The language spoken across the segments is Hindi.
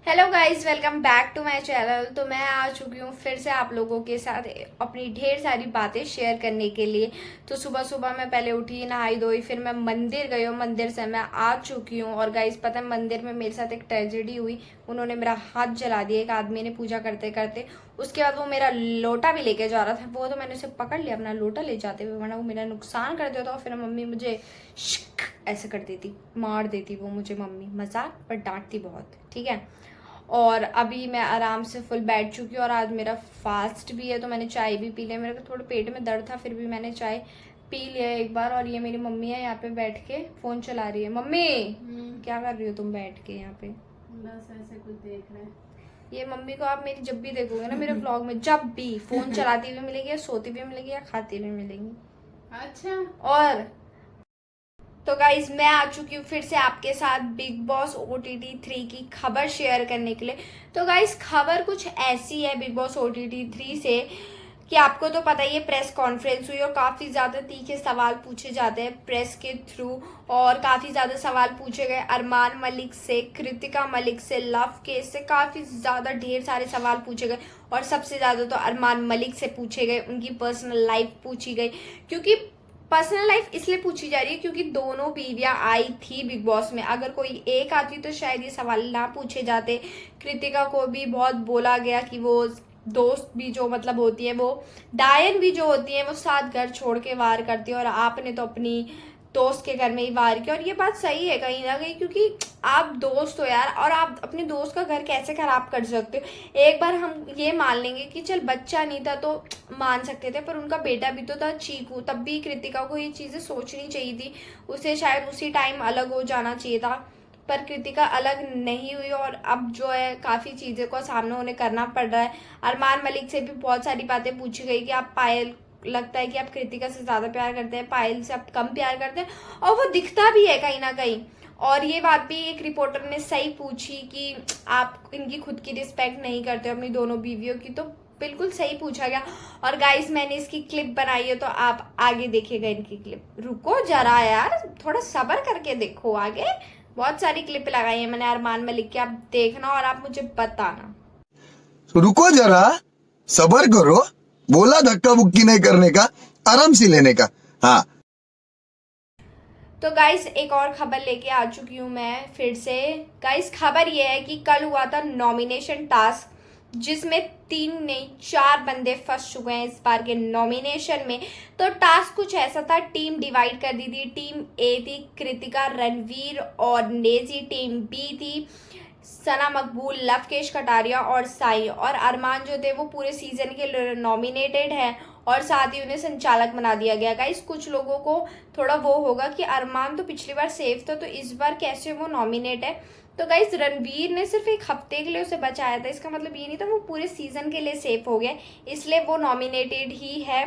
Hello guys, welcome back to my channel. तो मैं आ चुकी हूँ फिर से आप लोगों के साथ अपनी ढेर सारी बातें शेयर करने के लिए। तो सुबह सुबह मैं पहले उठी, नहाई धोई, फिर मैं मंदिर गई हूँ। मंदिर से मैं आ चुकी हूँ और गाइस पता है मंदिर में मेरे साथ एक ट्रेजेडी हुई। उन्होंने मेरा हाथ जला दिया एक आदमी ने पूजा करते करते। उसके बाद वो मेरा लोटा भी लेके जा रहा था, वो तो मैंने उसे पकड़ लिया अपना लोटा ले जाते हुए, वरना वो मेरा नुकसान कर देता। और फिर मम्मी मुझे ऐसे कर देती, मार देती वो मुझे मम्मी, मजाक पर डांटती बहुत, ठीक है। और अभी मैं आराम से फुल बैठ चुकी हूँ और आज मेरा फास्ट भी है, तो मैंने चाय भी पी लिया। मेरे को थोड़ा पेट में दर्द था, फिर भी मैंने चाय पी लिया एक बार। और ये मेरी मम्मी है यहाँ पे बैठ के फोन चला रही है। मम्मी क्या कर रही हो तुम बैठ के यहाँ पे? बस ऐसे कुछ देख रहे हैं। ये मम्मी को आप मेरी जब भी देखोगे ना मेरे व्लॉग में, जब भी फोन चलाती हुई मिलेगी, या सोती हुई मिलेगी, या खाती हुई मिलेंगी। अच्छा। और तो गाइज मैं आ चुकी हूँ फिर से आपके साथ बिग बॉस OTT 3 की खबर शेयर करने के लिए। तो गाइज खबर कुछ ऐसी है बिग बॉस OTT 3 से कि आपको तो पता ही है, प्रेस कॉन्फ्रेंस हुई और काफी ज्यादा तीखे सवाल पूछे जाते हैं प्रेस के थ्रू। और काफी ज्यादा सवाल पूछे गए अरमान मलिक से, कृतिका मलिक से, लव केस से, काफी ज्यादा ढेर सारे सवाल पूछे गए। और सबसे ज्यादा तो अरमान मलिक से पूछे गए, उनकी पर्सनल लाइफ पूछी गई। क्योंकि पर्सनल लाइफ इसलिए पूछी जा रही है क्योंकि दोनों बीवियां आई थी बिग बॉस में। अगर कोई एक आती तो शायद ये सवाल ना पूछे जाते। कृतिका को भी बहुत बोला गया कि वो दोस्त भी जो मतलब होती है, वो डायन भी जो होती है, वो साथ घर छोड़ के वार करती है। और आपने तो अपनी दोस्त के घर में ही वार किया। और ये बात सही है कहीं ना कहीं, क्योंकि आप दोस्त हो यार, और आप अपने दोस्त का घर कैसे खराब कर सकते हो। एक बार हम ये मान लेंगे कि चल बच्चा नहीं था तो मान सकते थे, पर उनका बेटा भी तो था चीकू, तब भी कृतिका को ये चीजें सोचनी चाहिए थी। उसे शायद उसी टाइम अलग हो जाना चाहिए था, पर कृतिका अलग नहीं हुई। और अब जो है काफी चीजें को सामने उन्हें करना पड़ रहा है। अरमान मलिक से भी बहुत सारी बातें पूछी गई कि आप पायल, लगता है कि आप कृतिका से ज्यादा प्यार करते हैं, पायल से आप कम प्यार करते हैं, और वो दिखता भी है कहीं ना कहीं। और ये बात भी एक रिपोर्टर ने सही पूछी कि आप इनकी खुद की रिस्पेक्ट नहीं करते हो, अपनी दोनों बीवियों की, तो बिल्कुल सही पूछा गया। और गाइस मैंने इसकी क्लिप बनाई है, तो आप आगे देखिएगा इनकी क्लिप। रुको जरा यार, थोड़ा सब्र करके देखो आगे। बहुत सारी क्लिप लगाई है मैंने अरमान मलिक की, आप देखना और आप मुझे बताना। तो रुको जरा, सबर करो। बोला धक्का बुक्की नहीं करने का, आराम से लेने का। हाँ। तो गाइस एक और खबर लेके आ चुकी हूँ मैं फिर से। गाइस खबर ये है कि कल हुआ था नॉमिनेशन टास्क, जिसमें 3 नहीं 4 बंदे फंस चुके हैं इस बार के नॉमिनेशन में। तो टास्क कुछ ऐसा था, टीम डिवाइड कर दी थी। टीम ए थी कृतिका, रणवीर और नेजी। टीम बी थी सना मकबूल, लवकेश कटारिया और साई। और अरमान जो थे वो पूरे सीजन के नॉमिनेटेड है, और साथ ही उन्हें संचालक बना दिया गया। गाइस कुछ लोगों को थोड़ा वो होगा कि अरमान तो पिछली बार सेफ था, तो इस बार कैसे वो नॉमिनेट है। तो गाइस रणवीर ने सिर्फ एक हफ्ते के लिए उसे बचाया था, इसका मतलब ये नहीं था वो पूरे सीजन के लिए सेफ हो गया, इसलिए वो नॉमिनेटेड ही है।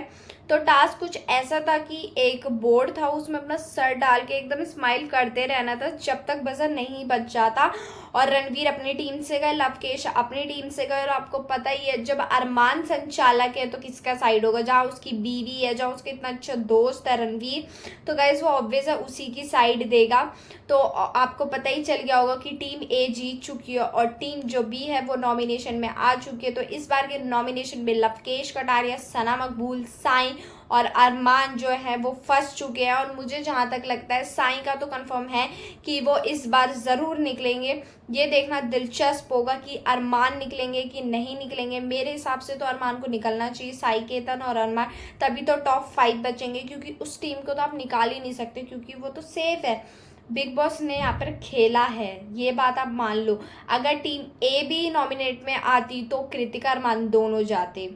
तो टास्क कुछ ऐसा था कि एक बोर्ड था, उसमें अपना सर डाल के एकदम स्माइल करते रहना था जब तक बजर नहीं बच जाता। और रणवीर अपनी टीम से गए, लवकेश अपनी टीम से गए। और आपको पता ही है जब अरमान संचालक है तो किसका साइड होगा, जहाँ उसकी बीवी है, जहाँ उसका इतना अच्छा दोस्त है रणवीर, तो गाइस वो ऑब्वियस है उसी की साइड देगा। तो आपको पता ही चल गया होगा कि टीम ए जीत चुकी है और टीम जो बी है वो नॉमिनेशन में आ चुकी है। तो इस बार के नॉमिनेशन में लवकेश कटारिया, सना मकबूल, साई और अरमान जो है वो फंस चुके हैं। और मुझे जहां तक लगता है साई का तो कंफर्म है कि वो इस बार जरूर निकलेंगे। ये देखना दिलचस्प होगा कि अरमान निकलेंगे कि नहीं निकलेंगे। मेरे हिसाब से तो अरमान को निकलना चाहिए, साई, केतन और अरमान, तभी तो टॉप 5 बचेंगे। क्योंकि उस टीम को तो आप निकाल ही नहीं सकते, क्योंकि वो तो सेफ है। बिग बॉस ने यहाँ पर खेला है, ये बात आप मान लो। अगर टीम ए भी नॉमिनेट में आती तो कृतिका अरमान दोनों जाते।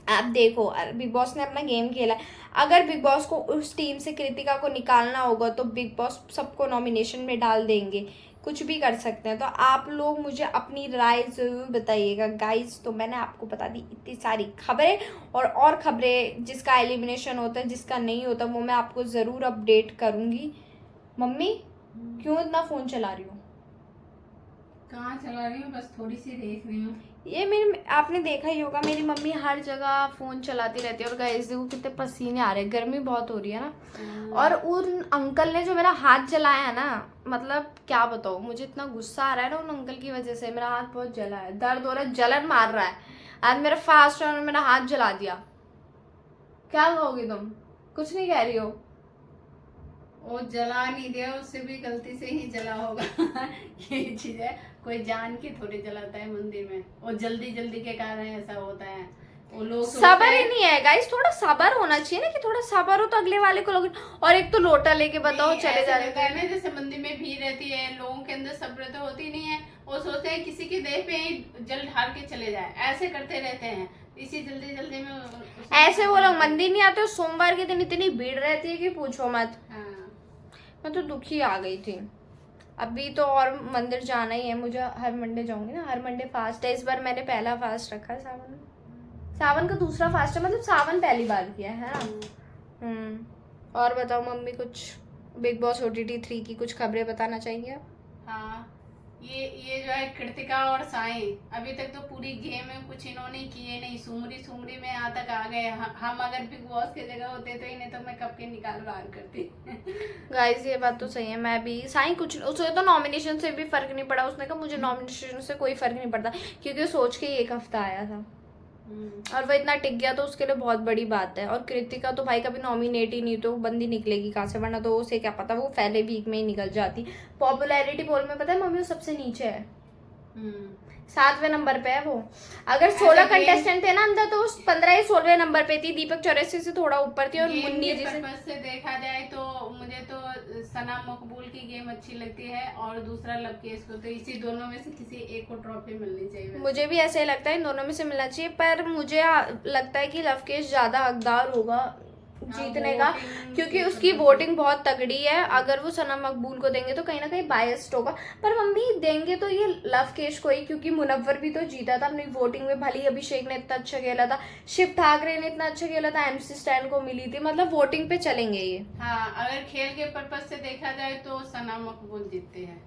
आप देखो बिग बॉस ने अपना गेम खेला है। अगर बिग बॉस को उस टीम से कृतिका को निकालना होगा तो बिग बॉस सबको नॉमिनेशन में डाल देंगे, कुछ भी कर सकते हैं। तो आप लोग मुझे अपनी राय जरूर बताइएगा गाइस। तो मैंने आपको बता दी इतनी सारी खबरें, और खबरें जिसका एलिमिनेशन होता है जिसका नहीं होता वो मैं आपको ज़रूर अपडेट करूँगी। मम्मी क्यों इतना फ़ोन चला रही हो? कहाँ चला रही हूँ, बस थोड़ी सी देख रही हूँ। ये मेरी, आपने देखा ही होगा, मेरी मम्मी हर जगह फोन चलाती रहती है। और गाइस देखो कितने पसीने आ रहे हैं, गर्मी बहुत हो रही है ना। और उन अंकल ने जो मेरा हाथ जलाया है ना, मतलब क्या बताऊँ, मुझे इतना गुस्सा आ रहा है ना उन अंकल की वजह से। मेरा हाथ बहुत जला है, दर्द हो रहा है, जलन मार रहा है। आज मेरा फास्ट है और मेरा हाथ जला दिया। क्या कहोगी तुम? कुछ नहीं कह रही हो? वो जला नहीं दिया, उससे भी गलती से ही जला होगा। ये चीज है, कोई जान के थोड़ी जलाता है मंदिर में, वो जल्दी जल्दी के कारण ऐसा होता है। वो लोग सबर ही नहीं है गाइस, थोड़ा सबर होना चाहिए ना, कि थोड़ा सबर हो तो अगले वाले को लोग। और एक तो लोटा लेके बताओ चले जा रहे हैं ना, जैसे मंदिर में भीड़ रहती है, लोगों के अंदर सब्र तो होती नहीं है। वो सोचते हैं किसी की देह पे ही जल ढाल के चले जाए, ऐसे करते रहते हैं। इसी जल्दी जल्दी में ऐसे वो लोग मंदिर नहीं आते। सोमवार के दिन इतनी भीड़ रहती है कि पूछो मत। हाँ। मैं तो दुखी आ गई थी। अभी तो और मंदिर जाना ही है मुझे, हर मंडे जाऊंगी ना, हर मंडे फास्ट है। इस बार मैंने पहला फास्ट रखा है सावन में, सावन का दूसरा फास्ट है, मतलब सावन पहली बार किया है ना। और बताओ मम्मी, कुछ बिग बॉस OTT 3 की कुछ खबरें बताना चाहेंगे आप? हाँ, ये जो है कृतिका और साई, अभी तक तो पूरी गेम में कुछ इन्होंने किए नहीं। सुमरी में यहाँ तक आ गए। हम अगर बिग बॉस की जगह होते तो इन्हें तो मैं कब के निकाल बाहर करती। गाइस ये बात तो सही है। मैं भी, साई कुछ, उसे तो नॉमिनेशन से भी फर्क नहीं पड़ा। उसने कहा मुझे नॉमिनेशन से कोई फर्क नहीं पड़ता, क्योंकि सोच के ही एक हफ्ता आया था और वो इतना टिक गया, तो उसके लिए बहुत बड़ी बात है। और कृतिका तो भाई कभी नॉमिनेट ही नहीं, तो बंदी निकलेगी कहाँ से, वरना तो उसे क्या पता, वो पहले वीक में ही निकल जाती। पॉपुलैरिटी पोल में पता है मम्मी वो सबसे नीचे है, 7वें नंबर पे है वो। अगर 16 कंटेस्टेंट थे ना अंदर, तो 15 ही 16वें नंबर पे थी। दीपक चौरसिया से थोड़ा ऊपर थी, और मुन्नी जी से देखा जाए तो मुझे तो सना मकबूल की गेम अच्छी लगती है, और दूसरा लवकेश को। तो इसी दोनों में से किसी एक को ट्रॉफी मिलनी चाहिए। मुझे भी ऐसे लगता है, इन दोनों में से मिलना चाहिए। पर मुझे लगता है कि लवकेश ज्यादा हकदार होगा जीतने का, क्योंकि उसकी वोटिंग बहुत तगड़ी है। अगर वो सना मकबूल को देंगे तो कहीं ना कहीं बायस्ड होगा। पर मम्मी देंगे तो ये लवकेश को ही, क्योंकि मुनव्वर भी तो जीता था अपनी वोटिंग में। भले अभिषेक ने इतना अच्छा खेला था, शिव ठाकरे ने इतना अच्छा खेला था, MC स्टैन को मिली थी, मतलब वोटिंग पे चलेंगे ये। हाँ, अगर खेल के पर्पज से देखा जाए तो सना मकबूल जीतते हैं।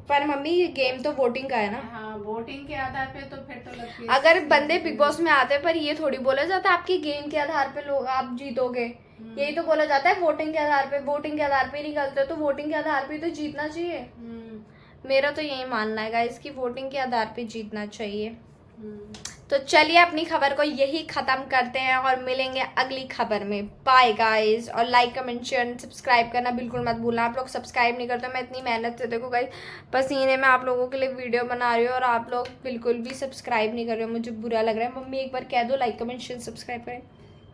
पर मम्मी ये गेम तो वोटिंग का है ना। हाँ, वोटिंग के आधार पे तो फिर तो लगती है। अगर बंदे बिग बॉस में आते हैं, पर ये थोड़ी बोला जाता है आपकी गेम के आधार पे लोग आप जीतोगे। यही तो बोला जाता है वोटिंग के आधार पे, वोटिंग के आधार पे ही निकलते हो, तो वोटिंग के आधार पे तो जीतना चाहिए। मेरा तो यही मानना है गाइस कि वोटिंग के आधार पे जीतना चाहिए। तो चलिए अपनी खबर को यही खत्म करते हैं और मिलेंगे अगली खबर में। Bye guys. और लाइक कमेंट शेयर सब्सक्राइब करना बिल्कुल मत भूलना। आप लोग सब्सक्राइब नहीं करते, मैं इतनी मेहनत से, देखो गाइस पसीने में आप लोगों के लिए वीडियो बना रही हूँ और आप लोग बिल्कुल भी सब्सक्राइब नहीं कर रहे हो, मुझे बुरा लग रहा है। मम्मी एक बार कह दो लाइक कमेंट शेयर सब्सक्राइब करें।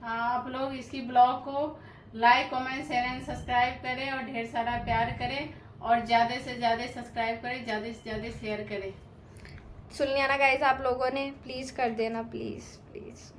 हाँ, आप लोग इसकी ब्लॉग को like comment share and subscribe करें और ढेर सारा प्यार करें, और ज़्यादा से ज़्यादा सब्सक्राइब करें, ज़्यादा से ज़्यादा शेयर करें। सुन लिया ना गाइस आप लोगों ने, प्लीज़ कर देना, प्लीज़ प्लीज़।